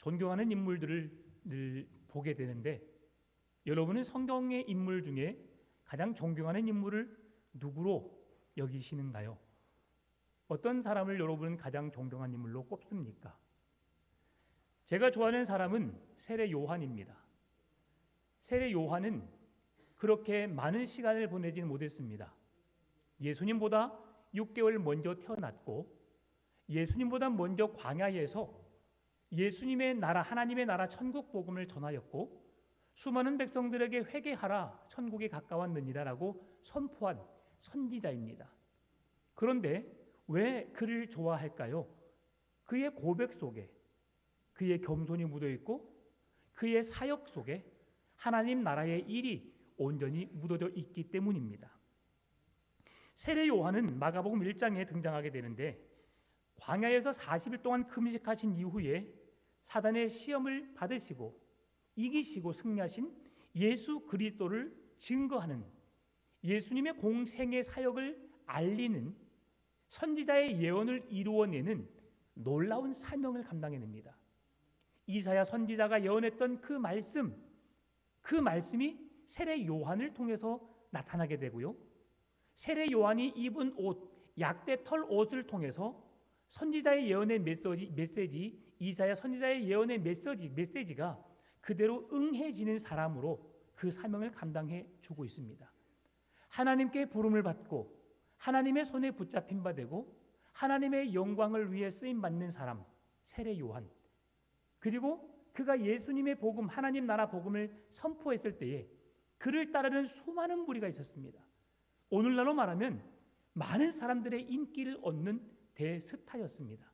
존경하는 인물들을 늘 보게 되는데, 여러분은 성경의 인물 중에 가장 존경하는 인물을 누구로 여기시는가요? 어떤 사람을 여러분은 가장 존경한 인물로 꼽습니까? 제가 좋아하는 사람은 세례 요한입니다. 세례 요한은 그렇게 많은 시간을 보내지는 못했습니다. 예수님보다 6개월 먼저 태어났고, 예수님보다 먼저 광야에서 예수님의 나라, 하나님의 나라 천국 복음을 전하였고, 수많은 백성들에게 회개하라, 천국이 가까웠느니라라고 선포한 선지자입니다. 그런데 왜 그를 좋아할까요? 그의 고백 속에 그의 겸손이 묻어 있고, 그의 사역 속에 하나님 나라의 일이 온전히 묻어져 있기 때문입니다. 세례 요한은 마가복음 1장에 등장하게 되는데, 광야에서 40일 동안 금식하신 이후에 사단의 시험을 받으시고 이기시고 승리하신 예수 그리스도를 증거하는, 예수님의 공생의 사역을 알리는 선지자의 예언을 이루어내는 놀라운 사명을 감당해냅니다. 이사야 선지자가 예언했던 그 말씀이 세례 요한을 통해서 나타나게 되고요, 세례 요한이 입은 옷, 약대 털 옷을 통해서 선지자의 예언의 메시지, 이사야 선지자의 예언의 메시지가 그대로 응해지는 사람으로 그 사명을 감당해 주고 있습니다. 하나님께 부름을 받고 하나님의 손에 붙잡힌 바 되고 하나님의 영광을 위해 쓰임 받는 사람, 세례 요한. 그리고 그가 예수님의 복음, 하나님 나라 복음을 선포했을 때에 그를 따르는 수많은 무리가 있었습니다. 오늘날로 말하면 많은 사람들의 인기를 얻는 대스타였습니다.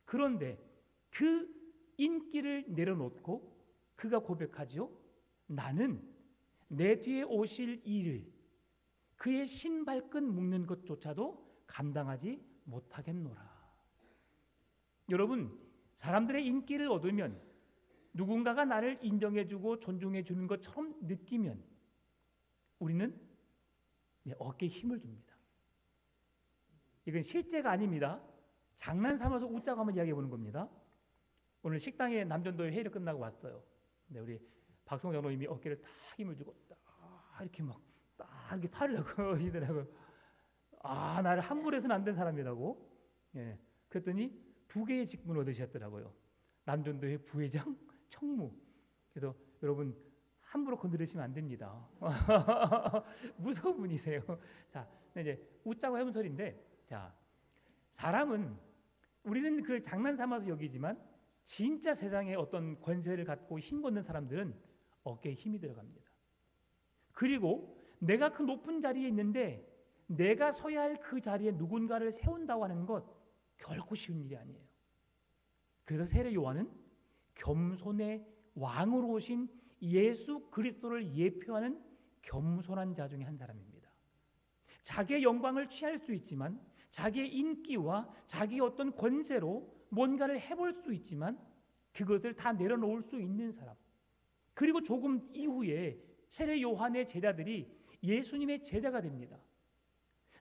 그런데 그 인기를 내려놓고 그가 고백하지요. 나는 내 뒤에 오실 이를, 그의 신발끈 묶는 것조차도 감당하지 못하겠노라. 여러분, 사람들의 인기를 얻으면, 누군가가 나를 인정해주고 존중해주는 것처럼 느끼면 우리는 내 어깨에 힘을 줍니다. 이건 실제가 아닙니다. 장난 삼아서 웃자고 한번 이야기해 보는 겁니다. 오늘 식당에 남전도회 회의를 끝나고 왔어요. 근데 우리 박성 장로님이 어깨를 딱 힘을 주고 딱 이렇게 이렇게 팔을 하시더라고요. 나를 함부로 해서는 안 된 사람이라고. 예. 그랬더니 2개의 직분을 얻으셨더라고요. 남전도회 부회장, 청무. 그래서 여러분 함부로 건드리시면 안 됩니다. 무서운 분이세요. 자, 이제 웃자고 해본 소리인데, 자, 사람은, 우리는 그걸 장난 삼아서 여기지만 진짜 세상에 어떤 권세를 갖고 힘걷는 사람들은 어깨에 힘이 들어갑니다. 그리고 내가 그 높은 자리에 있는데 내가 서야 할 그 자리에 누군가를 세운다고 하는 것 결코 쉬운 일이 아니에요. 그래서 세례 요한은 겸손의 왕으로 오신 예수 그리스도를 예표하는 겸손한 자 중에 한 사람입니다. 자기의 영광을 취할 수 있지만, 자기의 인기와 자기의 어떤 권세로 뭔가를 해볼 수 있지만 그것을 다 내려놓을 수 있는 사람. 그리고 조금 이후에 세례 요한의 제자들이 예수님의 제자가 됩니다.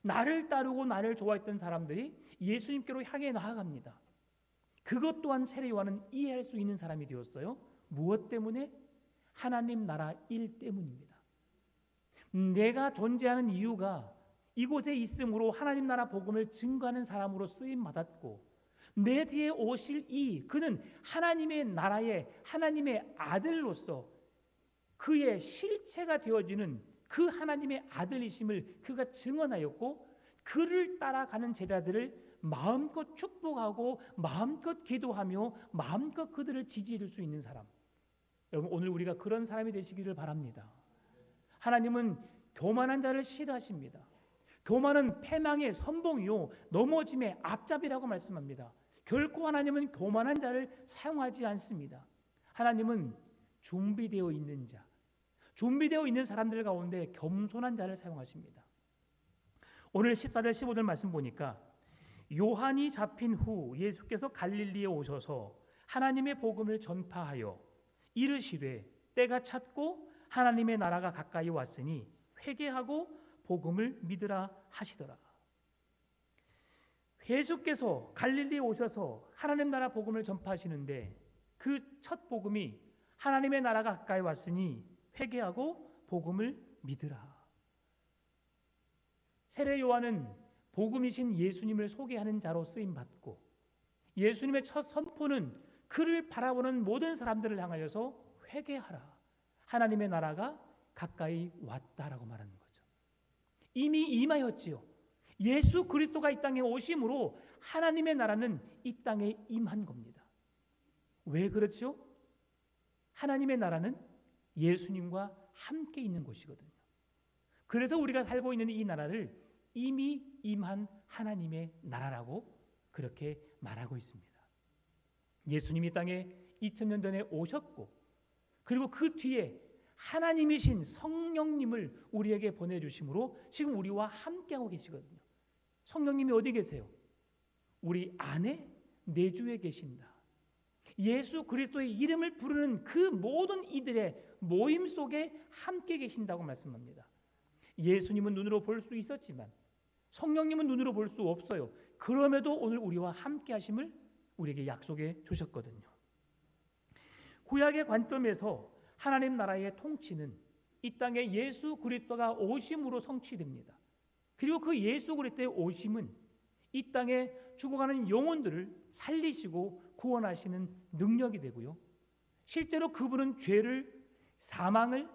나를 따르고 나를 좋아했던 사람들이 예수님께로 향해 나아갑니다. 그것 또한 세례 요한은 이해할 수 있는 사람이 되었어요. 무엇 때문에? 하나님 나라 일 때문입니다. 내가 존재하는 이유가 이곳에 있으므로 하나님 나라 복음을 증거하는 사람으로 쓰임 받았고, 내 뒤에 오실 그는 하나님의 나라의 하나님의 아들로서 그의 실체가 되어지는 그 하나님의 아들이심을 그가 증언하였고, 그를 따라가는 제자들을 마음껏 축복하고 마음껏 기도하며 마음껏 그들을 지지해줄 수 있는 사람. 여러분, 오늘 우리가 그런 사람이 되시기를 바랍니다. 하나님은 교만한 자를 싫어하십니다. 교만은 패망의 선봉이요 넘어짐의 앞잡이라고 말씀합니다. 결코 하나님은 교만한 자를 사용하지 않습니다. 하나님은 준비되어 있는 자, 준비되어 있는 사람들 가운데 겸손한 자를 사용하십니다. 오늘 14절 15절 말씀 보니까, 요한이 잡힌 후 예수께서 갈릴리에 오셔서 하나님의 복음을 전파하여 이르시되 때가 찼고 하나님의 나라가 가까이 왔으니 회개하고 복음을 믿으라 하시더라. 예수께서 갈릴리에 오셔서 하나님 나라 복음을 전파하시는데 그 첫 복음이 하나님의 나라가 가까이 왔으니 회개하고 복음을 믿으라. 세례 요한은 복음이신 예수님을 소개하는 자로 쓰임 받고 예수님의 첫 선포는 그를 바라보는 모든 사람들을 향하여서 회개하라. 하나님의 나라가 가까이 왔다라고 말하는 거죠. 이미 임하였지요. 예수 그리스도가 이 땅에 오심으로 하나님의 나라는 이 땅에 임한 겁니다. 왜 그렇죠? 하나님의 나라는 예수님과 함께 있는 곳이거든요. 그래서 우리가 살고 있는 이 나라를 이미 임한 하나님의 나라라고 그렇게 말하고 있습니다. 예수님이 땅에 2000년 전에 오셨고 그리고 그 뒤에 하나님이신 성령님을 우리에게 보내주심으로 지금 우리와 함께하고 계시거든요. 성령님이 어디 계세요? 우리 안에 내주에 계신다. 예수 그리스도의 이름을 부르는 그 모든 이들의 모임 속에 함께 계신다고 말씀합니다. 예수님은 눈으로 볼 수 있었지만 성령님은 눈으로 볼 수 없어요. 그럼에도 오늘 우리와 함께 하심을 우리에게 약속해 주셨거든요. 구약의 관점에서 하나님 나라의 통치는 이 땅에 예수 그리스도가 오심으로 성취됩니다. 그리고 그 예수 그리스도의 오심은 이 땅에 죽어가는 영혼들을 살리시고 구원하시는 능력이 되고요. 실제로 그분은 죄를 사망을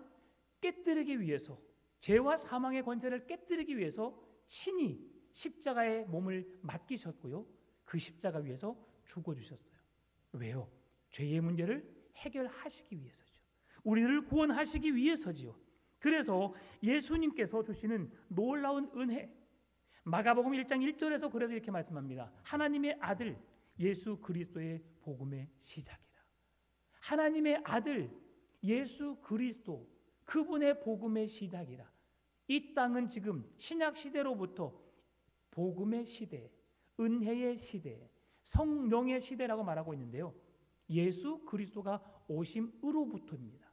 깨뜨리기 위해서 죄와 사망의 권세를 깨뜨리기 위해서 친히 십자가에 몸을 맡기셨고요. 그 십자가 위에서 죽어주셨어요. 왜요? 죄의 문제를 해결하시기 위해서죠. 우리를 구원하시기 위해서지요. 그래서 예수님께서 주시는 놀라운 은혜, 마가복음 1장 1절에서 그래서 이렇게 말씀합니다. 하나님의 아들 예수 그리스도의 복음의 시작이라. 하나님의 아들 예수 그리스도 그분의 복음의 시작이라. 이 땅은 지금 신약 시대로부터 복음의 시대, 은혜의 시대, 성령의 시대라고 말하고 있는데요. 예수 그리스도가 오심으로부터입니다.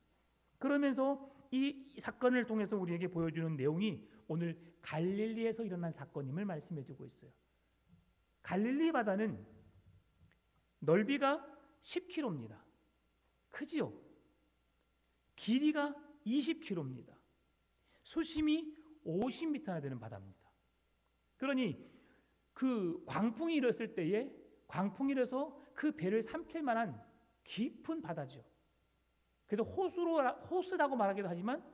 그러면서 이 사건을 통해서 우리에게 보여주는 내용이 오늘 갈릴리에서 일어난 사건임을 말씀해주고 있어요. 갈릴리 바다는 넓이가 10km입니다. 크지요? 길이가 20km입니다. 수심이 50m나 되는 바다입니다. 그러니 그 광풍이 일었을 때에 광풍이 일어서 그 배를 삼킬 만한 깊은 바다죠. 그래서 호수라고 말하기도 하지만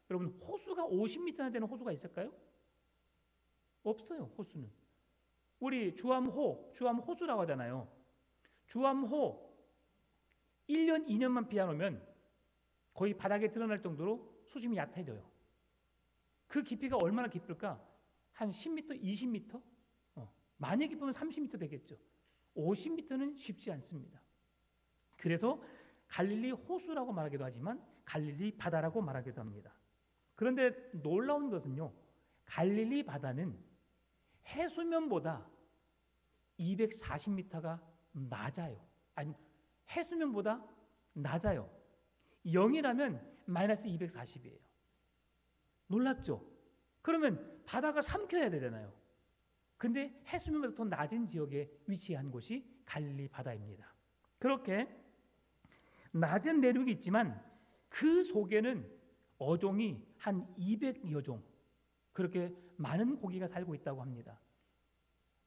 여러분 호수가 50m나 되는 호수가 있을까요? 없어요. 호수는. 우리 주암호, 주암호수라고 하잖아요. 주암호 1년, 2년만 비 안 오면 거의 바닥에 드러날 정도로 수심이 얕아져요. 그 깊이가 얼마나 깊을까? 한 10m, 20m? 많이 깊으면 30m 되겠죠. 50m는 쉽지 않습니다. 그래서 갈릴리 호수라고 말하기도 하지만 갈릴리 바다라고 말하기도 합니다. 그런데 놀라운 것은요. 갈릴리 바다는 해수면보다 240m가 낮아요. 아니, 해수면보다 낮아요. 0이라면 마이너스 240이에요. 놀랍죠? 그러면 바다가 삼켜야 되잖아요. 근데 해수면보다 더 낮은 지역에 위치한 곳이 갈릴리 바다입니다. 그렇게 낮은 내륙이 있지만 그 속에는 어종이 한 200여 종, 그렇게 많은 고기가 살고 있다고 합니다.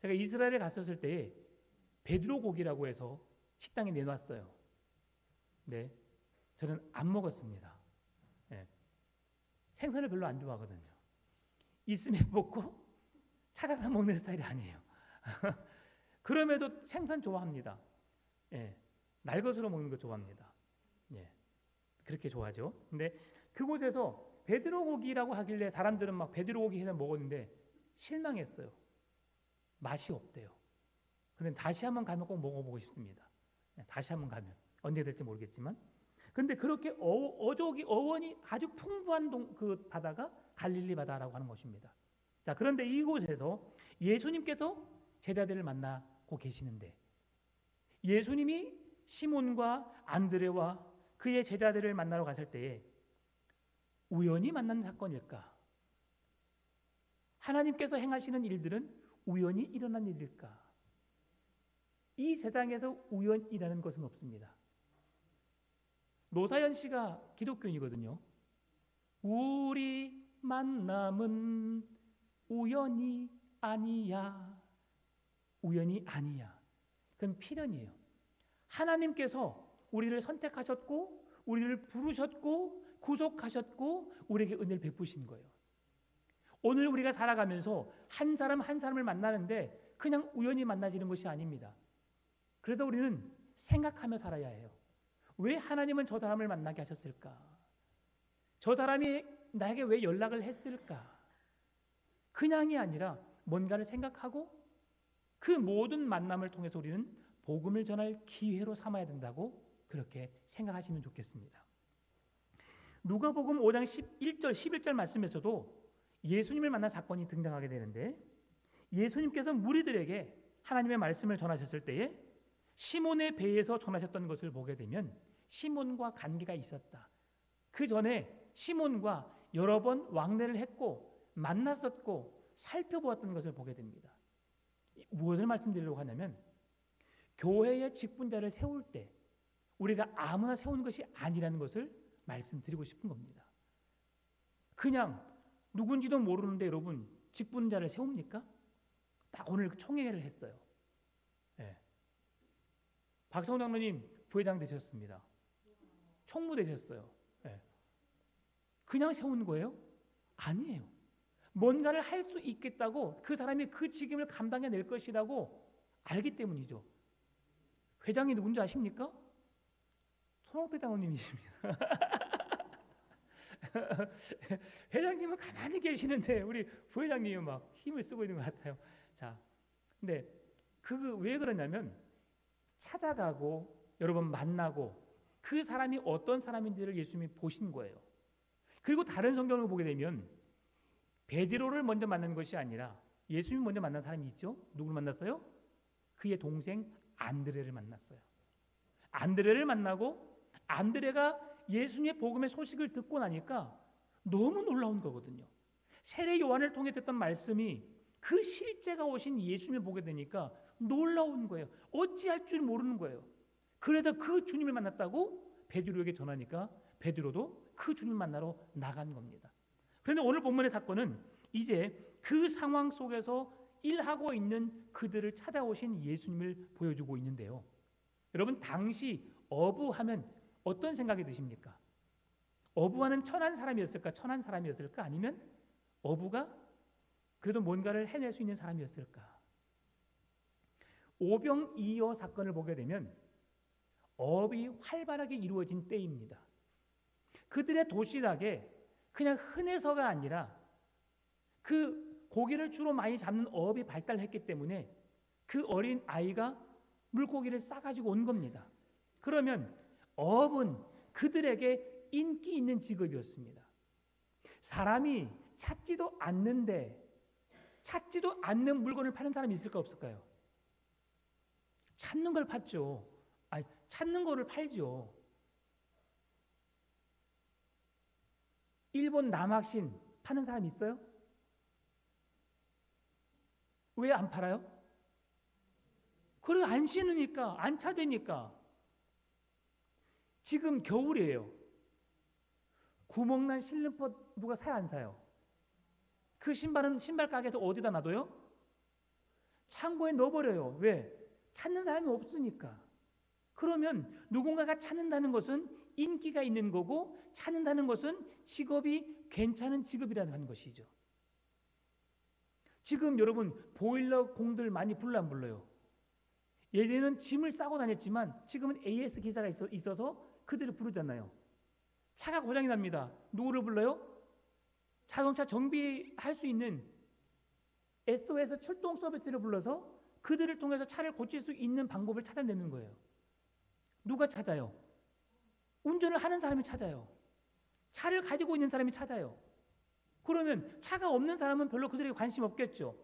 제가 이스라엘에 갔었을 때에 베드로 고기라고 해서 식당에 내놨어요. 네, 저는 안 먹었습니다. 네. 생선을 별로 안 좋아하거든요. 있으면 먹고 찾아서 먹는 스타일이 아니에요. 그럼에도 생선 좋아합니다. 예, 날것으로 먹는 거 좋아합니다. 예, 그렇게 좋아하죠. 근데 그곳에서 베드로 고기라고 하길래 사람들은 막 베드로 고기 해서 먹었는데 실망했어요. 맛이 없대요. 근데 다시 한번 가면 꼭 먹어보고 싶습니다. 예, 다시 한번 가면 언제 될지 모르겠지만. 근데 그렇게 어원이 아주 풍부한 그 바다가 갈릴리 바다라고 하는 것입니다. 자, 그런데 이곳에서 예수님께서 제자들을 만나고 계시는데 예수님이 시몬과 안드레와 그의 제자들을 만나러 갔을 때에 우연히 만난 사건일까? 하나님께서 행하시는 일들은 우연히 일어난 일일까? 이 세상에서 우연이라는 것은 없습니다. 노사연 씨가 기독교인이거든요. 우리 만남은 우연이 아니야. 우연이 아니야. 그건 필연이에요. 하나님께서 우리를 선택하셨고 우리를 부르셨고 구속하셨고 우리에게 은혜를 베푸신 거예요. 오늘 우리가 살아가면서 한 사람 한 사람을 만나는데 그냥 우연히 만나지는 것이 아닙니다. 그래서 우리는 생각하며 살아야 해요. 왜 하나님은 저 사람을 만나게 하셨을까? 저 사람이 나에게 왜 연락을 했을까? 그냥이 아니라 뭔가를 생각하고 그 모든 만남을 통해서 우리는 복음을 전할 기회로 삼아야 된다고 그렇게 생각하시면 좋겠습니다. 누가복음 5장 11절 11절 말씀에서도 예수님을 만난 사건이 등장하게 되는데 예수님께서 무리들에게 하나님의 말씀을 전하셨을 때에 시몬의 배에서 전하셨던 것을 보게 되면 시몬과 관계가 있었다. 그 전에 시몬과 여러 번 왕래를 했고 만났었고 살펴보았던 것을 보게 됩니다. 무엇을 말씀드리려고 하냐면 교회의 직분자를 세울 때 우리가 아무나 세우는 것이 아니라는 것을 말씀드리고 싶은 겁니다. 그냥 누군지도 모르는데 여러분 직분자를 세웁니까? 딱 오늘 총회를 했어요. 네. 박성호 장로님 부회장 되셨습니다. 총무 되셨어요. 네. 그냥 세운 거예요? 아니에요. 뭔가를 할 수 있겠다고 그 사람이 그 직임을 감당해낼 것이라고 알기 때문이죠. 회장이 누군지 아십니까? 손홍태 장로님이십니다. 회장님은 가만히 계시는데 우리 부회장님이 막 힘을 쓰고 있는 것 같아요. 자, 근데 왜 그러냐면 찾아가고 여러 번 만나고 그 사람이 어떤 사람인지를 예수님이 보신 거예요. 그리고 다른 성경을 보게 되면 베드로를 먼저 만난 것이 아니라 예수님이 먼저 만난 사람이 있죠. 누구를 만났어요? 그의 동생 안드레를 만났어요. 안드레를 만나고 안드레가 예수님의 복음의 소식을 듣고 나니까 너무 놀라운 거거든요. 세례 요한을 통해 듣던 말씀이 그 실제가 오신 예수님을 보게 되니까 놀라운 거예요. 어찌할 줄 모르는 거예요. 그래서 그 주님을 만났다고 베드로에게 전하니까 베드로도 그 주님을 만나러 나간 겁니다. 그런데 오늘 본문의 사건은 이제 그 상황 속에서 일하고 있는 그들을 찾아오신 예수님을 보여주고 있는데요. 여러분 당시 어부하면 어떤 생각이 드십니까? 어부하는 천한 사람이었을까? 천한 사람이었을까? 아니면 어부가 그래도 뭔가를 해낼 수 있는 사람이었을까? 오병이어 사건을 보게 되면 어업이 활발하게 이루어진 때입니다. 그들의 도시락에 그냥 흔해서가 아니라 그 고기를 주로 많이 잡는 어업이 발달했기 때문에 그 어린 아이가 물고기를 싸가지고 온 겁니다. 그러면 어업은 그들에게 인기 있는 직업이었습니다. 사람이 찾지도 않는 물건을 파는 사람이 있을까 없을까요? 찾는 걸 팔죠. 아니, 찾는 거를 팔죠. 일본 남학신 파는 사람 있어요? 왜 안 팔아요? 그래 안 신으니까, 안 찾으니까. 지금 겨울이에요. 구멍난 실리퍼 누가 사요 안 사요? 그 신발은 신발 가게에서 어디다 놔둬요? 창고에 넣어버려요. 왜? 찾는 사람이 없으니까. 그러면 누군가가 찾는다는 것은 인기가 있는 거고 찾는다는 것은 직업이 괜찮은 직업이라는 것이죠. 지금 여러분 보일러 공들 많이 불러 안 불러요? 예전에는 짐을 싸고 다녔지만 지금은 AS 기사가 있어서 그들을 부르잖아요. 차가 고장이 납니다. 누구를 불러요? 자동차 정비할 수 있는 SOS 출동 서비스를 불러서 그들을 통해서 차를 고칠 수 있는 방법을 찾아내는 거예요. 누가 찾아요? 운전을 하는 사람이 찾아요. 차를 가지고 있는 사람이 찾아요. 그러면 차가 없는 사람은 별로 그들에게 관심 없겠죠.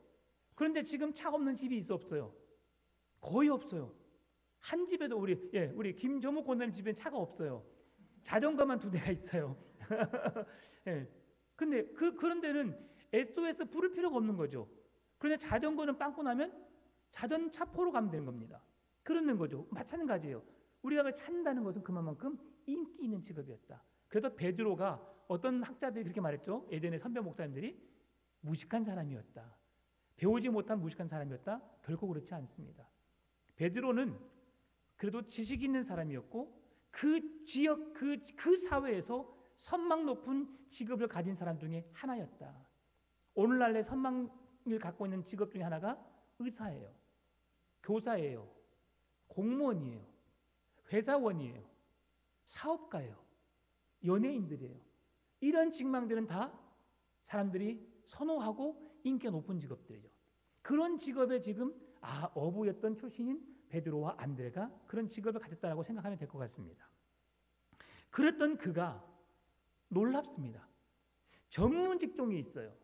그런데 지금 차 없는 집이 있어 없어요? 거의 없어요. 한 집에도 우리 김정욱 권사님 집엔 차가 없어요. 자전거만 2대가 있어요. 예. 근데 그런 데는 SOS 부를 필요가 없는 거죠. 그런데 자전거는 빵꾸 나면 자전차 포로 가면 되는 겁니다. 그러는 거죠. 마찬가지예요. 우리가 찾는다는 것은 그만큼 인기 있는 직업이었다. 그래서 베드로가 어떤 학자들이 그렇게 말했죠. 에덴의 선배 목사님들이 무식한 사람이었다. 배우지 못한 무식한 사람이었다. 결코 그렇지 않습니다. 베드로는 그래도 지식 있는 사람이었고 그 지역 그 사회에서 선망 높은 직업을 가진 사람 중에 하나였다. 오늘날의 선망을 갖고 있는 직업 중에 하나가 의사예요. 교사예요. 공무원이에요. 회사원이에요. 사업가예요. 연예인들이에요. 이런 직망들은 다 사람들이 선호하고 인기가 높은 직업들이죠. 그런 직업에 지금 어부였던 출신인 베드로와 안드레가 그런 직업을 가졌다고 생각하면 될 것 같습니다. 그랬던 그가 놀랍습니다. 전문 직종이 있어요.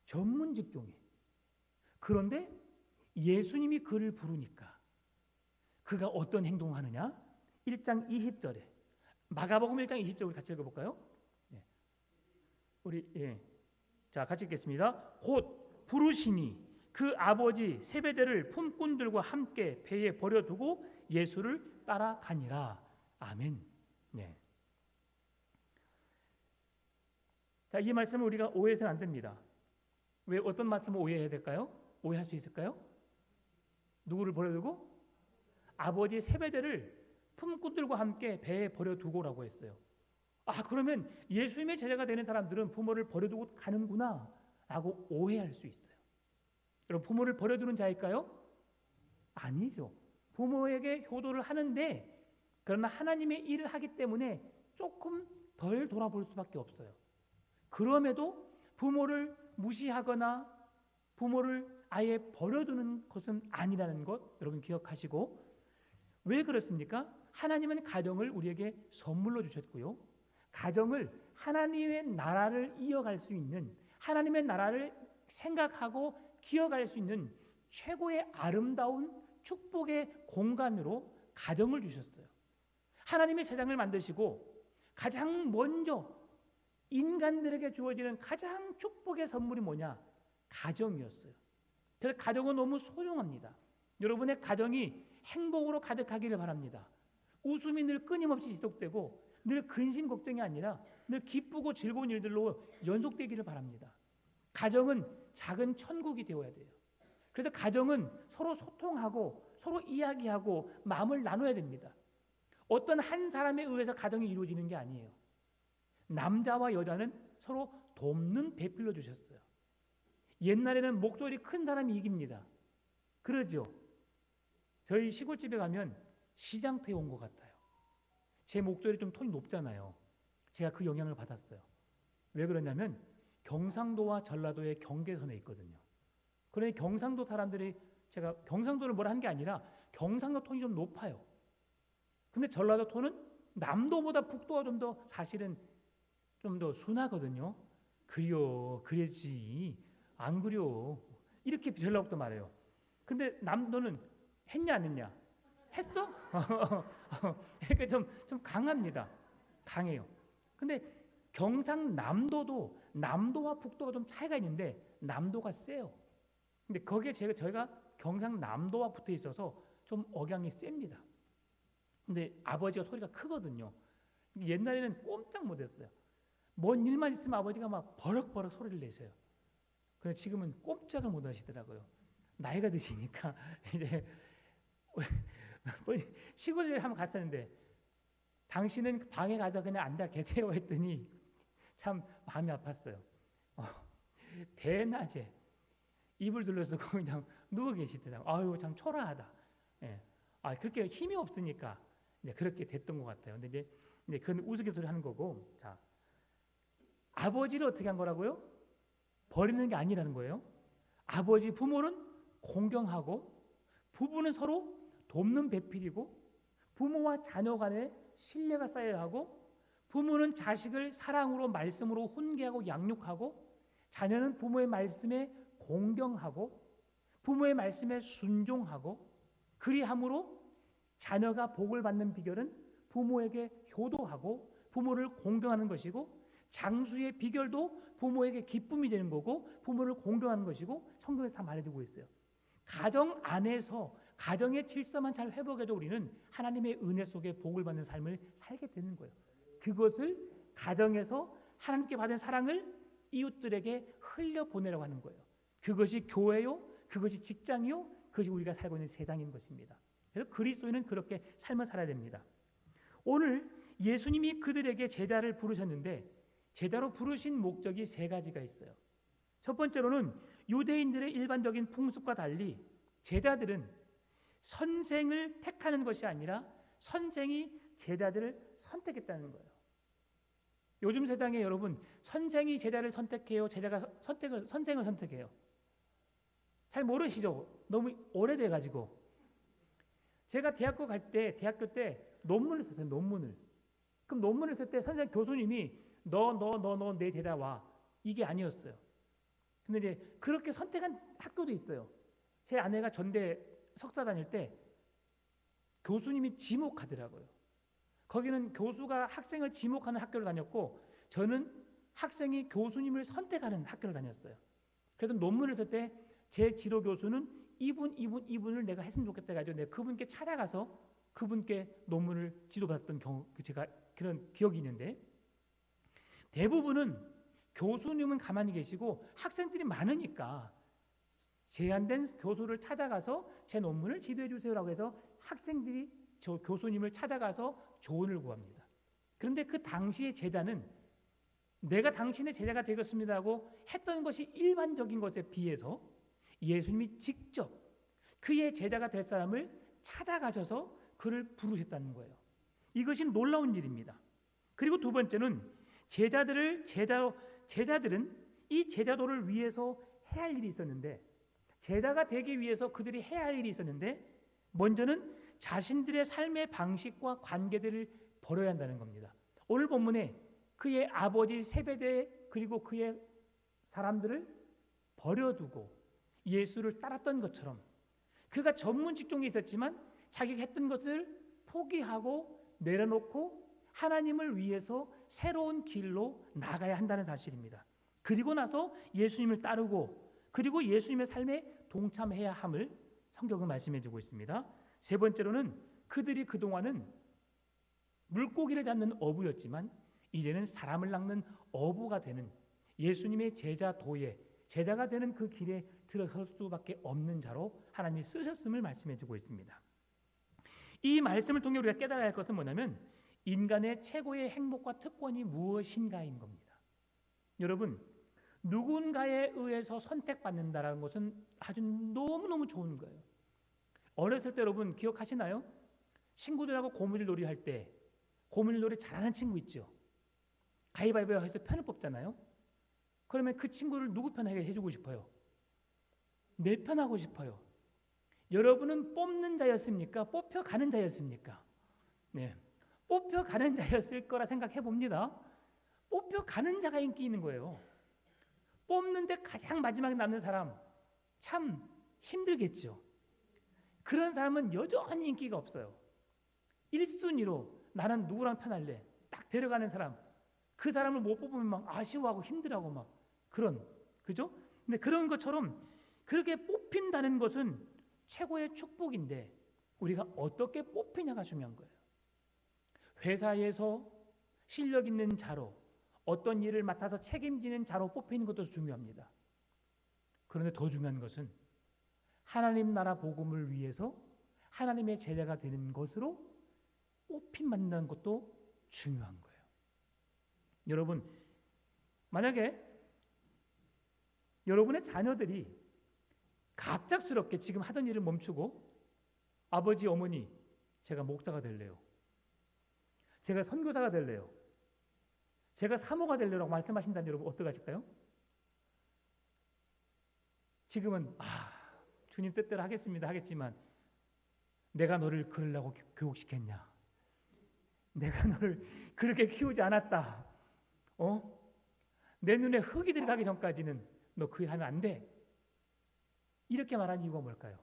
전문 직종이. 그런데 예수님이 그를 부르니까 그가 어떤 행동을 하느냐? 1장 20절에 마가복음 1장 20절 우리 같이 읽어볼까요? 자, 같이 읽겠습니다. 곧 부르시니 그 아버지 세베대를 품꾼들과 함께 배에 버려두고 예수를 따라가니라. 아멘. 네. 자, 이 말씀을 우리가 오해해서는 안 됩니다. 왜 어떤 말씀을 오해해야 될까요? 오해할 수 있을까요? 누구를 버려두고? 아버지 세베대를 품꾼들과 함께 배에 버려두고라고 했어요. 그러면 예수님의 제자가 되는 사람들은 부모를 버려두고 가는구나 라고 오해할 수 있어요. 여러분, 부모를 버려두는 자일까요? 아니죠. 부모에게 효도를 하는데 그러나 하나님의 일을 하기 때문에 조금 덜 돌아볼 수밖에 없어요. 그럼에도 부모를 무시하거나 부모를 아예 버려두는 것은 아니라는 것 여러분 기억하시고, 왜 그렇습니까? 하나님은 가정을 우리에게 선물로 주셨고요. 가정을 하나님의 나라를 이어갈 수 있는, 하나님의 나라를 생각하고 기어갈 수 있는 최고의 아름다운 축복의 공간으로 가정을 주셨어요. 하나님의 세상을 만드시고 가장 먼저 인간들에게 주어지는 가장 축복의 선물이 뭐냐? 가정이었어요. 그래서 가정은 너무 소중합니다. 여러분의 가정이 행복으로 가득하기를 바랍니다. 웃음이 늘 끊임없이 지속되고 늘 근심 걱정이 아니라 늘 기쁘고 즐거운 일들로 연속되기를 바랍니다. 가정은 작은 천국이 되어야 돼요. 그래서 가정은 서로 소통하고 서로 이야기하고 마음을 나눠야 됩니다. 어떤 한 사람에 의해서 가정이 이루어지는 게 아니에요. 남자와 여자는 서로 돕는 배필로 주셨어요. 옛날에는 목소리 큰 사람이 이깁니다. 그러죠. 저희 시골집에 가면 시장터에 온 것 같아요. 제 목소리 좀 톤이 높잖아요. 제가 그 영향을 받았어요. 왜 그러냐면 경상도와 전라도의 경계선에 있거든요. 그러니 경상도 사람들이, 제가 경상도를 뭐라 한 게 아니라 경상도 톤이 좀 높아요. 근데 전라도 톤은 남도보다 북도가 좀 더 사실은 좀 더 순하거든요. 그래지 안 그려 이렇게 전라도도 말해요. 근데 남도는 했냐 안 했냐? 했어? 그러니까 좀 강합니다. 강해요. 근데 경상남도도 남도와 북도가 좀 차이가 있는데 남도가 세요. 근데 거기에 저희가 경상남도와 붙어 있어서 좀 억양이 셉니다. 근데 아버지가 소리가 크거든요. 옛날에는 꼼짝 못했어요. 뭔 일만 있으면 아버지가 막 버럭버럭 소리를 내세요. 근데 지금은 꼼짝을 못 하시더라고요. 나이가 드시니까 이제 시골에 한번 갔었는데 당신은 방에 가서 그냥 앉아 계세요 했더니 참 마음이 아팠어요. 대낮에 이불 둘러서 그냥 누워 계시더라고요. 아유 참 초라하다. 예. 그렇게 힘이 없으니까 이제 그렇게 됐던 것 같아요. 근데 이제 그건 우스갯소리 하는 거고, 자, 아버지를 어떻게 한 거라고요? 버리는 게 아니라는 거예요. 아버지 부모는 공경하고 부부는 서로 돕는 배필이고 부모와 자녀 간에 신뢰가 쌓여야 하고 부모는 자식을 사랑으로 말씀으로 훈계하고 양육하고 자녀는 부모의 말씀에 공경하고 부모의 말씀에 순종하고 그리함으로 자녀가 복을 받는 비결은 부모에게 효도하고 부모를 공경하는 것이고 장수의 비결도 부모에게 기쁨이 되는 거고 부모를 공경하는 것이고 성경에서 다 말해두고 있어요. 가정 안에서 가정의 질서만 잘 회복해도 우리는 하나님의 은혜 속에 복을 받는 삶을 살게 되는 거예요. 그것을 가정에서 하나님께 받은 사랑을 이웃들에게 흘려보내라고 하는 거예요. 그것이 교회요, 그것이 직장이요, 그것이 우리가 살고 있는 세상인 것입니다. 그래서 그리스도인은 그렇게 삶을 살아야 됩니다. 오늘 예수님이 그들에게 제자를 부르셨는데 제자로 부르신 목적이 세 가지가 있어요. 첫 번째로는 유대인들의 일반적인 풍습과 달리 제자들은 선생을 택하는 것이 아니라 선생이 제자들을 선택했다는 거예요. 요즘 세상에 여러분 선생이 제자를 선택해요, 제자가 선생을 선택해요. 잘 모르시죠? 너무 오래돼 가지고. 제가 대학교 때 논문을 썼어요. 논문을. 그럼 논문을 쓸 때 선생님 교수님이 너 내 제자 와. 이게 아니었어요. 근데 이제 그렇게 선택한 학교도 있어요. 제 아내가 전대 석사 다닐 때 교수님이 지목하더라고요. 거기는 교수가 학생을 지목하는 학교를 다녔고 저는 학생이 교수님을 선택하는 학교를 다녔어요. 그래서 논문을 쓸 때 제 지도 교수는 이분을 내가 했으면 좋겠다 해가지고 내가 그분께 찾아가서 그분께 논문을 지도받았던 제가 그런 기억이 있는데 대부분은 교수님은 가만히 계시고 학생들이 많으니까 제한된 교수를 찾아가서 제 논문을 지도해 주세요라고 해서 학생들이 저 교수님을 찾아가서 조언을 구합니다. 그런데 그 당시의 제자는 내가 당신의 제자가 되겠습니다 하고 했던 것이 일반적인 것에 비해서 예수님이 직접 그의 제자가 될 사람을 찾아가셔서 그를 부르셨다는 거예요. 이것이 놀라운 일입니다. 그리고 두 번째는 제자들은 이 제자도를 위해서 해야 할 일이 있었는데 제자가 되기 위해서 그들이 해야 할 일이 있었는데 먼저는 자신들의 삶의 방식과 관계들을 버려야 한다는 겁니다. 오늘 본문에 그의 아버지 세베대 그리고 그의 사람들을 버려두고 예수를 따랐던 것처럼 그가 전문 직종에 있었지만 자기가 했던 것을 포기하고 내려놓고 하나님을 위해서 새로운 길로 나가야 한다는 사실입니다. 그리고 나서 예수님을 따르고 그리고 예수님의 삶에 동참해야 함을 성경은 말씀해 주고 있습니다. 세 번째로는 그들이 그동안은 물고기를 잡는 어부였지만 이제는 사람을 낚는 어부가 되는 예수님의 제자가 되는 그 길에 들어설 수밖에 없는 자로 하나님이 쓰셨음을 말씀해 주고 있습니다. 이 말씀을 통해 우리가 깨달아야 할 것은 뭐냐면 인간의 최고의 행복과 특권이 무엇인가인 겁니다. 여러분 누군가에 의해서 선택받는다라는 것은 아주 너무너무 좋은 거예요. 어렸을 때 여러분 기억하시나요? 친구들하고 고무줄놀이 할 때 고무줄놀이 잘하는 친구 있죠. 가위바위보 해서 편을 뽑잖아요. 그러면 그 친구를 누구 편하게 해주고 싶어요? 내 편하고 싶어요. 여러분은 뽑는 자였습니까? 뽑혀가는 자였습니까? 네, 뽑혀가는 자였을 거라 생각해 봅니다. 뽑혀가는 자가 인기 있는 거예요. 뽑는데 가장 마지막에 남는 사람 참 힘들겠죠. 그런 사람은 여전히 인기가 없어요. 1순위로 나는 누구랑 편할래? 딱 데려가는 사람 그 사람을 못 뽑으면 막 아쉬워하고 힘들어하고 막 그런 그죠? 근데 그런 것처럼 그렇게 뽑힌다는 것은 최고의 축복인데 우리가 어떻게 뽑히냐가 중요한 거예요. 회사에서 실력 있는 자로 어떤 일을 맡아서 책임지는 자로 뽑히는 것도 중요합니다. 그런데 더 중요한 것은 하나님 나라 복음을 위해서 하나님의 제자가 되는 것으로 뽑힘 받는 것도 중요한 거예요. 여러분 만약에 여러분의 자녀들이 갑작스럽게 지금 하던 일을 멈추고 아버지 어머니 제가 목사가 될래요. 제가 선교사가 될래요. 제가 사모가 될래요라고 말씀하신다면 여러분 어떡하실까요? 지금은 주님 뜻대로 하겠지만 내가 너를 그러려고 교육시켰냐? 내가 너를 그렇게 키우지 않았다. 내 눈에 흙이 들어가기 전까지는 너 그 일 하면 안 돼. 이렇게 말한 이유가 뭘까요?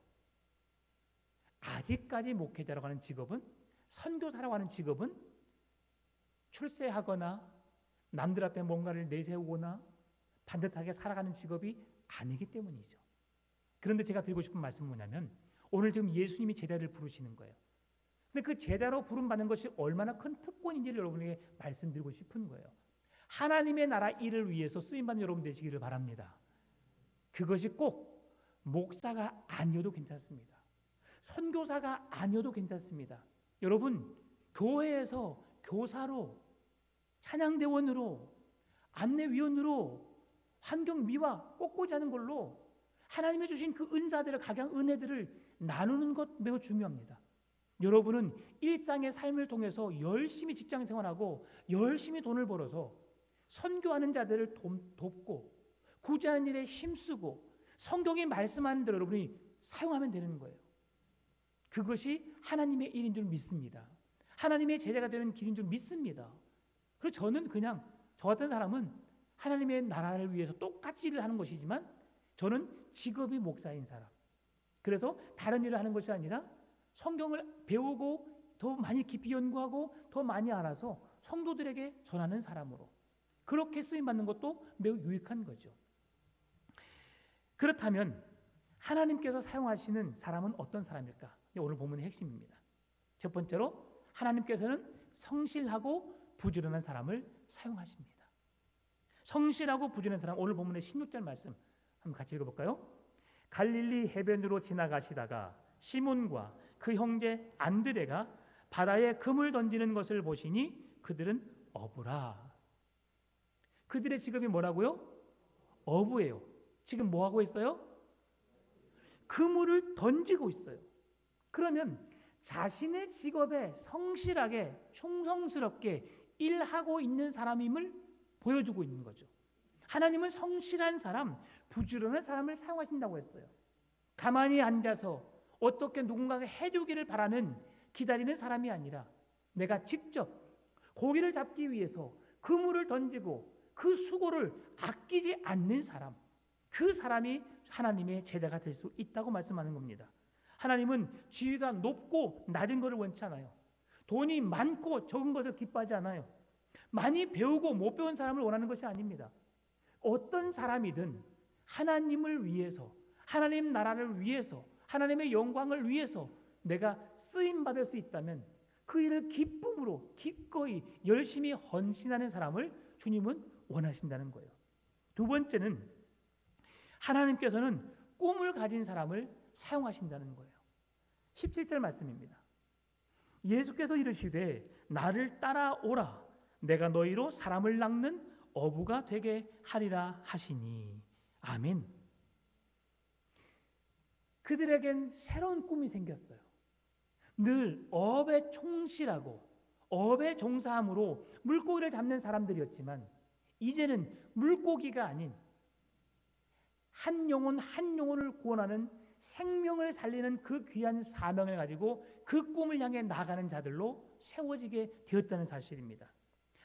아직까지 목회자라고 하는 직업은 선교사라고 하는 직업은 출세하거나 남들 앞에 뭔가를 내세우거나 반듯하게 살아가는 직업이 아니기 때문이죠. 그런데 제가 드리고 싶은 말씀은 뭐냐면 오늘 지금 예수님이 제자를 부르시는 거예요. 근데 그 제자로 부름받는 것이 얼마나 큰 특권인지를 여러분에게 말씀드리고 싶은 거예요. 하나님의 나라 일을 위해서 쓰임받는 여러분 되시기를 바랍니다. 그것이 꼭 목사가 아니어도 괜찮습니다. 선교사가 아니어도 괜찮습니다. 여러분, 교회에서 교사로, 찬양대원으로, 안내위원으로, 환경미화 꽂고자 하는 걸로 하나님이 주신 그 은사들을, 각양 은혜들을 나누는 것 매우 중요합니다. 여러분은 일상의 삶을 통해서 열심히 직장 생활하고 열심히 돈을 벌어서 선교하는 자들을 돕고 구제하는 일에 힘쓰고 성경이 말씀하는 대로 여러분이 사용하면 되는 거예요. 그것이 하나님의 일인 줄 믿습니다. 하나님의 제자가 되는 길인 줄 믿습니다. 그래서 저는 그냥 저 같은 사람은 하나님의 나라를 위해서 똑같이 일을 하는 것이지만 저는 직업이 목사인 사람. 그래서 다른 일을 하는 것이 아니라 성경을 배우고 더 많이 깊이 연구하고 더 많이 알아서 성도들에게 전하는 사람으로 그렇게 쓰임받는 것도 매우 유익한 거죠. 그렇다면 하나님께서 사용하시는 사람은 어떤 사람일까? 오늘 본문의 핵심입니다. 첫 번째로 하나님께서는 성실하고 부지런한 사람을 사용하십니다. 성실하고 부지런한 사람, 오늘 본문의 16절 말씀 한번 같이 읽어볼까요? 갈릴리 해변으로 지나가시다가 시몬과 그 형제 안드레가 바다에 금을 던지는 것을 보시니 그들은 어부라. 그들의 직업이 뭐라고요? 어부예요. 지금 뭐 하고 있어요? 그물을 던지고 있어요. 그러면 자신의 직업에 성실하게 충성스럽게 일하고 있는 사람임을 보여주고 있는 거죠. 하나님은 성실한 사람, 부지런한 사람을 사용하신다고 했어요. 가만히 앉아서 어떻게 누군가가 해주기를 바라는 기다리는 사람이 아니라 내가 직접 고기를 잡기 위해서 그물을 던지고 그 수고를 아끼지 않는 사람, 그 사람이 하나님의 제자가 될 수 있다고 말씀하는 겁니다. 하나님은 지위가 높고 낮은 것을 원치 않아요. 돈이 많고 적은 것을 기뻐하지 않아요. 많이 배우고 못 배운 사람을 원하는 것이 아닙니다. 어떤 사람이든 하나님을 위해서, 하나님 나라를 위해서, 하나님의 영광을 위해서 내가 쓰임받을 수 있다면 그 일을 기쁨으로 기꺼이 열심히 헌신하는 사람을 주님은 원하신다는 거예요. 두 번째는 하나님께서는 꿈을 가진 사람을 사용하신다는 거예요. 17절 말씀입니다. 예수께서 이르시되 나를 따라오라 내가 너희로 사람을 낚는 어부가 되게 하리라 하시니 아멘. 그들에겐 새로운 꿈이 생겼어요. 늘 업에 충실하고 업에 종사함으로 물고기를 잡는 사람들이었지만 이제는 물고기가 아닌 한 영혼 한 영혼을 구원하는 생명을 살리는 그 귀한 사명을 가지고 그 꿈을 향해 나가는 자들로 세워지게 되었다는 사실입니다.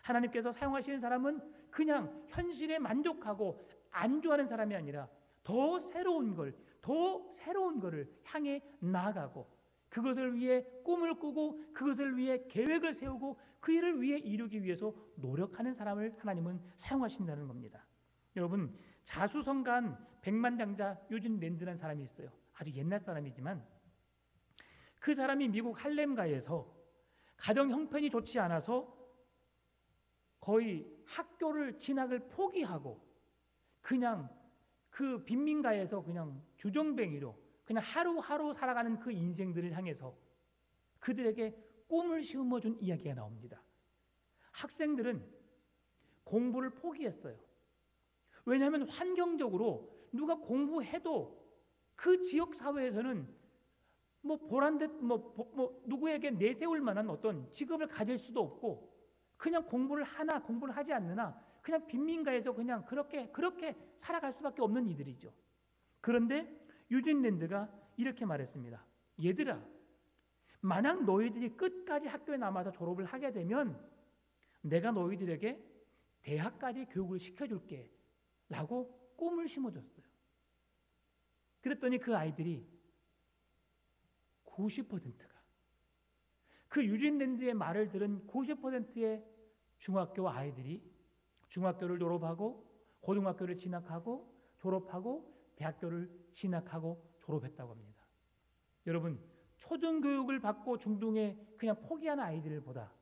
하나님께서 사용하시는 사람은 그냥 현실에 만족하고 안주하는 사람이 아니라 더 새로운 거를 향해 나아가고 그것을 위해 꿈을 꾸고 그것을 위해 계획을 세우고 그 일을 위해 이루기 위해서 노력하는 사람을 하나님은 사용하신다는 겁니다. 여러분, 자수성가한 백만장자 유진 랜드라는 사람이 있어요. 아주 옛날 사람이지만 그 사람이 미국 할렘가에서 가정 형편이 좋지 않아서 거의 학교를 진학을 포기하고 그냥 그 빈민가에서 그냥 주정뱅이로 그냥 하루하루 살아가는 그 인생들을 향해서 그들에게 꿈을 심어준 이야기가 나옵니다. 학생들은 공부를 포기했어요. 왜냐하면 환경적으로 누가 공부해도 그 지역 사회에서는 뭐 보란듯 누구에게 내세울 만한 어떤 직업을 가질 수도 없고 그냥 공부를 하나 공부를 하지 않느나 그냥 빈민가에서 그냥 그렇게 살아갈 수밖에 없는 이들이죠. 그런데 유진 랜드가 이렇게 말했습니다. 얘들아, 만약 너희들이 끝까지 학교에 남아서 졸업을 하게 되면 내가 너희들에게 대학까지 교육을 시켜줄게 라고 꿈을 심어줬어요. 그랬더니 그 아이들이 90%가 그 유진 랜드의 말을 들은 90%의 중학교 아이들이 중학교를 졸업하고 고등학교를 진학하고 졸업하고 대학교를 진학하고 졸업했다고 합니다. 여러분, 초등교육을 받고 중등에 그냥 포기하는 아이들보다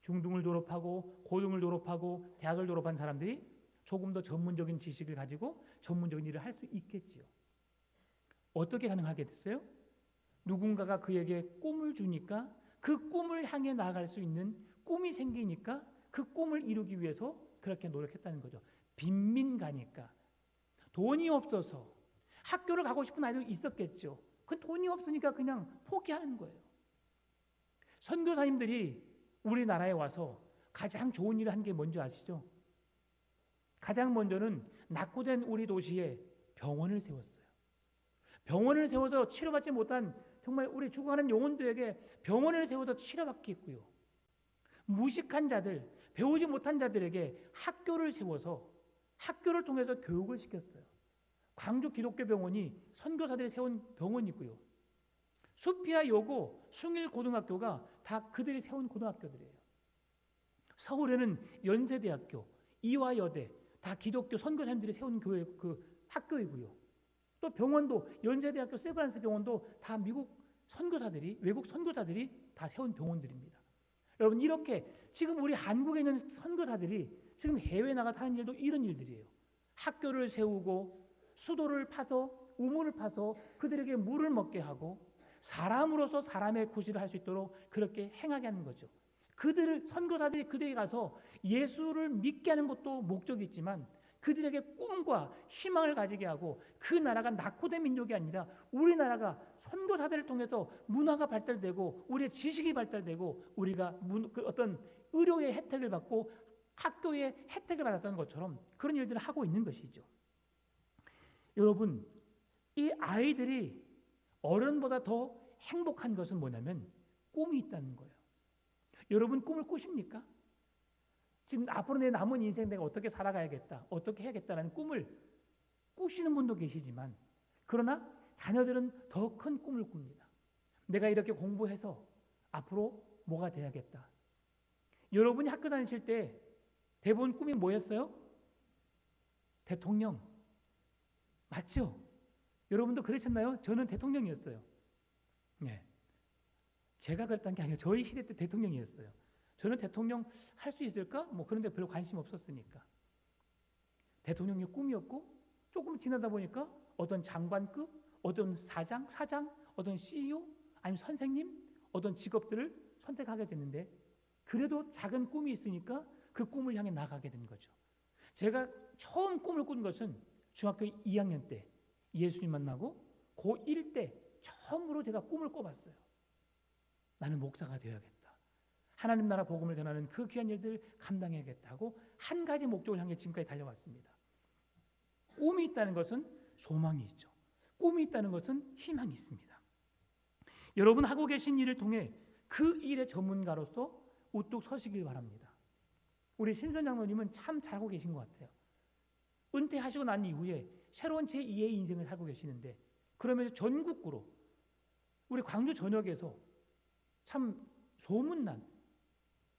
중등을 졸업하고 고등을 졸업하고 대학을 졸업한 사람들이 조금 더 전문적인 지식을 가지고 전문적인 일을 할 수 있겠지요. 어떻게 가능하게 됐어요? 누군가가 그에게 꿈을 주니까 그 꿈을 향해 나아갈 수 있는 꿈이 생기니까 그 꿈을 이루기 위해서 그렇게 노력했다는 거죠. 빈민가니까. 돈이 없어서 학교를 가고 싶은 아이도 있었겠죠. 그 돈이 없으니까 그냥 포기하는 거예요. 선교사님들이 우리나라에 와서 가장 좋은 일을 한 게 뭔지 아시죠? 가장 먼저는 낙후된 우리 도시에 병원을 세웠어요. 병원을 세워서 치료받지 못한 정말 우리 죽어가는 영혼들에게 병원을 세워서 치료받게 했고요. 무식한 자들, 배우지 못한 자들에게 학교를 세워서 학교를 통해서 교육을 시켰어요. 광주 기독교 병원이 선교사들이 세운 병원이고요. 수피아 여고, 숭일 고등학교가 다 그들이 세운 고등학교들이에요. 서울에는 연세대학교, 이화여대 다 기독교 선교사님들이 세운 교회 그 학교이고요. 또 병원도 연세대학교 세브란스 병원도 다 미국 선교사들이 외국 선교사들이 다 세운 병원들입니다. 여러분 이렇게 지금 우리 한국에 있는 선교사들이 지금 해외 나가 하는 일도 이런 일들이에요. 학교를 세우고 수도를 파서 우물을 파서 그들에게 물을 먹게 하고 사람으로서 사람의 구실을 할 수 있도록 그렇게 행하게 하는 거죠. 그들을 선교사들이 그들에게 가서 예수를 믿게 하는 것도 목적이 있지만 그들에게 꿈과 희망을 가지게 하고 그 나라가 낙후된 민족이 아니라 우리나라가 선교사들을 통해서 문화가 발달되고 우리의 지식이 발달되고 우리가 어떤 의료의 혜택을 받고 학교의 혜택을 받았다는 것처럼 그런 일들을 하고 있는 것이죠. 여러분, 이 아이들이 어른보다 더 행복한 것은 뭐냐면 꿈이 있다는 거예요. 여러분 꿈을 꾸십니까? 지금 앞으로 내 남은 인생 내가 어떻게 살아가야겠다, 어떻게 해야겠다라는 꿈을 꾸시는 분도 계시지만 그러나 자녀들은 더 큰 꿈을 꿉니다. 내가 이렇게 공부해서 앞으로 뭐가 돼야겠다. 여러분이 학교 다니실 때 대부분 꿈이 뭐였어요? 대통령. 맞죠? 여러분도 그러셨나요? 저는 대통령이었어요. 네. 제가 그랬던 게 아니라 저희 시대 때 대통령이었어요. 저는 대통령 할 수 있을까? 그런데 별로 관심 없었으니까. 대통령이 꿈이었고 조금 지나다 보니까 어떤 장관급, 어떤 사장, 어떤 CEO, 아니면 선생님, 어떤 직업들을 선택하게 됐는데 그래도 작은 꿈이 있으니까 그 꿈을 향해 나가게 된 거죠. 제가 처음 꿈을 꾼 것은 중학교 2학년 때 예수님 만나고 고1 때 처음으로 제가 꿈을 꿔봤어요. 나는 목사가 되어야겠다. 하나님 나라 복음을 전하는 그 귀한 일들 감당해야겠다 하고 한 가지 목적을 향해 지금까지 달려왔습니다. 꿈이 있다는 것은 소망이 있죠. 꿈이 있다는 것은 희망이 있습니다. 여러분 하고 계신 일을 통해 그 일의 전문가로서 우뚝 서시길 바랍니다. 우리 신선 장로님은 참 잘하고 계신 것 같아요. 은퇴하시고 난 이후에 새로운 제2의 인생을 살고 계시는데 그러면서 전국구로 우리 광주 전역에서 참 소문난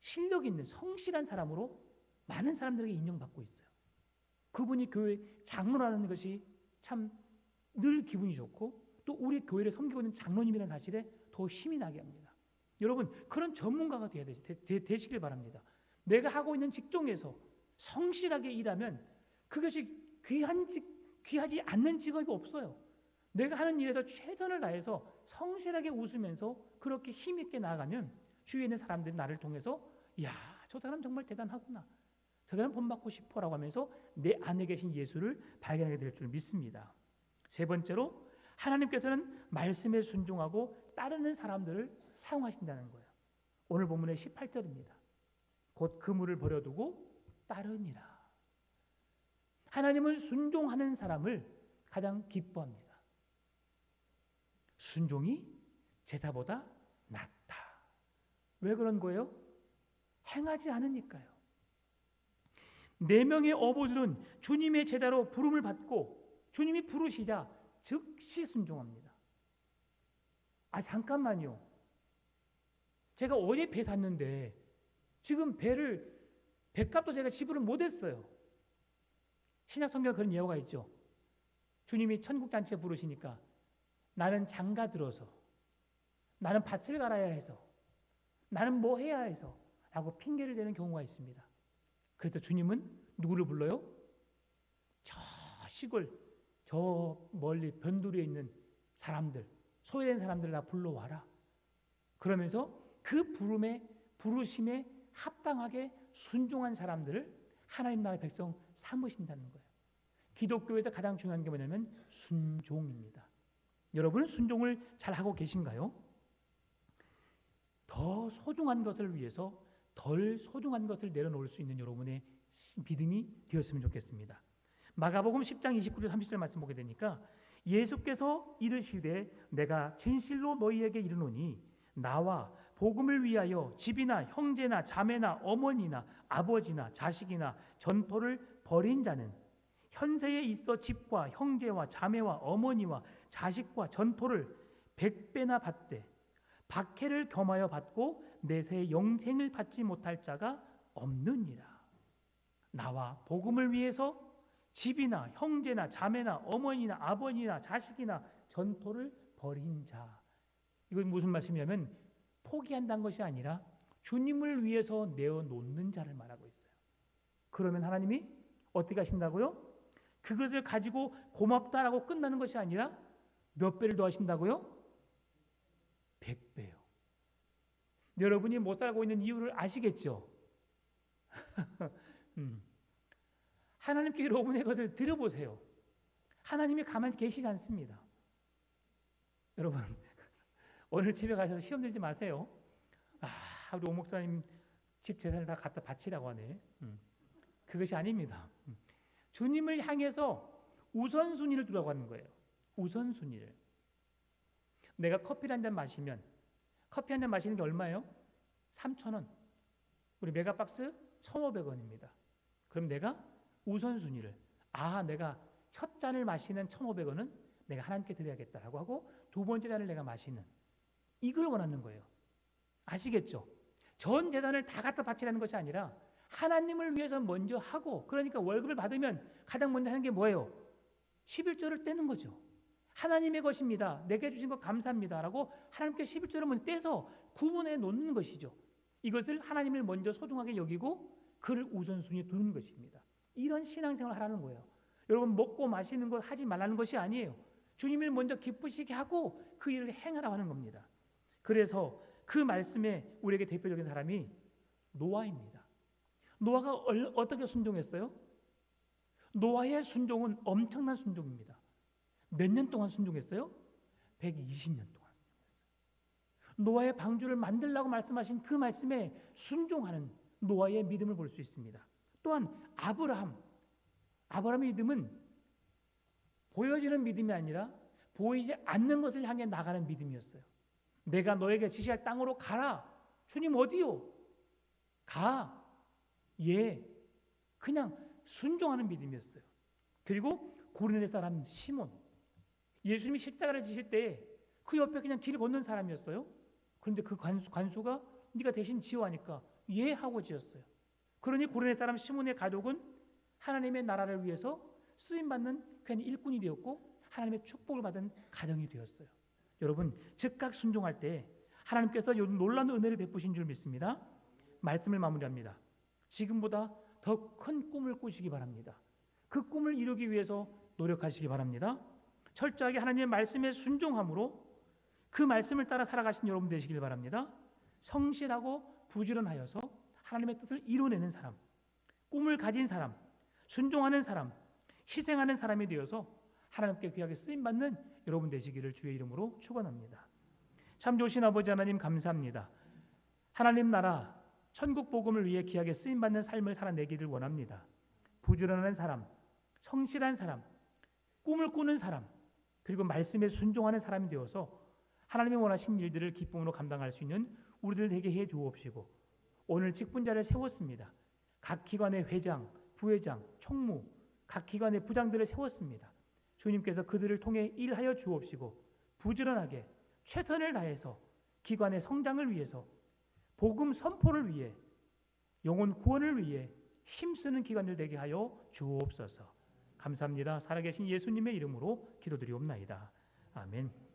실력 있는 성실한 사람으로 많은 사람들에게 인정받고 있어요. 그분이 교회 장로라는 것이 참 늘 기분이 좋고 또 우리 교회를 섬기고 있는 장로님이라는 사실에 더 힘이 나게 합니다. 여러분 그런 전문가가 되시길 바랍니다. 내가 하고 있는 직종에서 성실하게 일하면 그것이 귀하지 않는 직업이 없어요. 내가 하는 일에서 최선을 다해서 성실하게 웃으면서 그렇게 힘있게 나아가면 주위에 있는 사람들이 나를 통해서 이야 저 사람 정말 대단하구나, 저 사람 본받고 싶어라고 하면서 내 안에 계신 예수를 발견하게 될 줄 믿습니다. 세 번째로 하나님께서는 말씀에 순종하고 따르는 사람들을 사용하신다는 거예요. 오늘 본문의 18절입니다. 곧 그물을 버려두고 따르니라. 하나님은 순종하는 사람을 가장 기뻐합니다. 순종이 제사보다 낫다. 왜 그런 거예요? 행하지 않으니까요. 4명의 어부들은 주님의 제자로 부름을 받고 주님이 부르시자 즉시 순종합니다. 잠깐만요. 제가 어제 배 샀는데 지금 배값도 제가 지불을 못했어요. 신약 성경에 그런 예화가 있죠. 주님이 천국잔치에 부르시니까 나는 장가 들어서 나는 밭을 갈아야 해서, 나는 뭐 해야 해서 라고 핑계를 대는 경우가 있습니다. 그래서 주님은 누구를 불러요? 저 시골, 저 멀리 변두리에 있는 사람들, 소외된 사람들을 다 불러와라. 그러면서 그 부르심에 합당하게 순종한 사람들을 하나님 나라의 백성 삼으신다는 거예요. 기독교에서 가장 중요한 게 뭐냐면 순종입니다. 여러분은 순종을 잘 하고 계신가요? 더 소중한 것을 위해서 덜 소중한 것을 내려놓을 수 있는 여러분의 믿음이 되었으면 좋겠습니다. 마가복음 10장 29절 30절 말씀 보게 되니까 예수께서 이르시되 내가 진실로 너희에게 이르노니 나와 복음을 위하여 집이나 형제나 자매나 어머니나 아버지나 자식이나 전토를 벌인 자는 현세에 있어 집과 형제와 자매와 어머니와 자식과 전토를 100배나 받되 박해를 겸하여 받고 내세 영생을 받지 못할 자가 없느니라. 나와 복음을 위해서 집이나 형제나 자매나 어머니나 아버지나 자식이나 전토를 벌인 자. 이건 무슨 말씀이냐면 포기한다는 것이 아니라 주님을 위해서 내어놓는 자를 말하고 있어요. 그러면 하나님이 어떻게 하신다고요? 그것을 가지고 고맙다라고 끝나는 것이 아니라 몇 배를 더 하신다고요? 100배요. 여러분이 못 살고 있는 이유를 아시겠죠? 하나님께 여러분의 것을 드려보세요. 하나님이 가만히 계시지 않습니다. 여러분 오늘 집에 가셔서 시험 들지 마세요. 우리 오 목사님 집 재산을 다 갖다 바치라고 하네. 그것이 아닙니다. 주님을 향해서 우선순위를 두라고 하는 거예요. 우선순위를. 내가 커피를 한 잔 마시면 커피 한 잔 마시는 게 얼마예요? 3,000원. 우리 메가박스 1,500원입니다. 그럼 내가 우선순위를 내가 첫 잔을 마시는 1,500원은 내가 하나님께 드려야겠다라고 하고 두 번째 잔을 내가 마시는 이걸 원하는 거예요. 아시겠죠? 전 재산을 다 갖다 바치라는 것이 아니라 하나님을 위해서 먼저 하고 그러니까 월급을 받으면 가장 먼저 하는 게 뭐예요? 11조를 떼는 거죠. 하나님의 것입니다. 내게 주신 것 감사합니다. 라고 하나님께 11조를 먼저 떼서 구분해 놓는 것이죠. 이것을 하나님을 먼저 소중하게 여기고 그를 우선순위에 두는 것입니다. 이런 신앙생활을 하라는 거예요. 여러분 먹고 마시는 것 하지 말라는 것이 아니에요. 주님을 먼저 기쁘시게 하고 그 일을 행하라고 하는 겁니다. 그래서 그 말씀에 우리에게 대표적인 사람이 노아입니다. 노아가 어떻게 순종했어요? 노아의 순종은 엄청난 순종입니다. 몇 년 동안 순종했어요? 120년 동안. 노아의 방주를 만들라고 말씀하신 그 말씀에 순종하는 노아의 믿음을 볼 수 있습니다. 또한 아브라함의 믿음은 보여지는 믿음이 아니라 보이지 않는 것을 향해 나가는 믿음이었어요. 내가 너에게 지시할 땅으로 가라. 주님 어디요? 가. 그냥 순종하는 믿음이었어요. 그리고 구레네 사람 시몬. 예수님이 십자가를 지실 때 그 옆에 그냥 길을 걷는 사람이었어요. 그런데 그 관수가 네가 대신 지어 하니까 하고 지었어요. 그러니 구레네 사람 시몬의 가족은 하나님의 나라를 위해서 쓰임받는 그냥 일꾼이 되었고 하나님의 축복을 받은 가정이 되었어요. 여러분 즉각 순종할 때 하나님께서 놀라운 은혜를 베푸신 줄 믿습니다. 말씀을 마무리합니다. 지금보다 더 큰 꿈을 꾸시기 바랍니다. 그 꿈을 이루기 위해서 노력하시기 바랍니다. 철저하게 하나님의 말씀에 순종함으로 그 말씀을 따라 살아가신 여러분 되시길 바랍니다. 성실하고 부지런하여서 하나님의 뜻을 이뤄내는 사람, 꿈을 가진 사람, 순종하는 사람, 희생하는 사람이 되어서 하나님께 귀하게 쓰임받는 여러분 되시기를 주의 이름으로 축원합니다. 참 좋으신 아버지 하나님 감사합니다. 하나님 나라 천국 복음을 위해 귀하게 쓰임받는 삶을 살아내기를 원합니다. 부지런한 사람, 성실한 사람, 꿈을 꾸는 사람, 그리고 말씀에 순종하는 사람이 되어서 하나님이 원하신 일들을 기쁨으로 감당할 수 있는 우리들 되게 해 주옵시고 오늘 직분자를 세웠습니다. 각 기관의 회장, 부회장, 총무, 각 기관의 부장들을 세웠습니다. 주님께서 그들을 통해 일하여 주옵시고 부지런하게 최선을 다해서 기관의 성장을 위해서 복음 선포를 위해 영혼 구원을 위해 힘쓰는 기관들 되게 하여 주옵소서. 감사합니다. 살아계신 예수님의 이름으로 기도드리옵나이다. 아멘.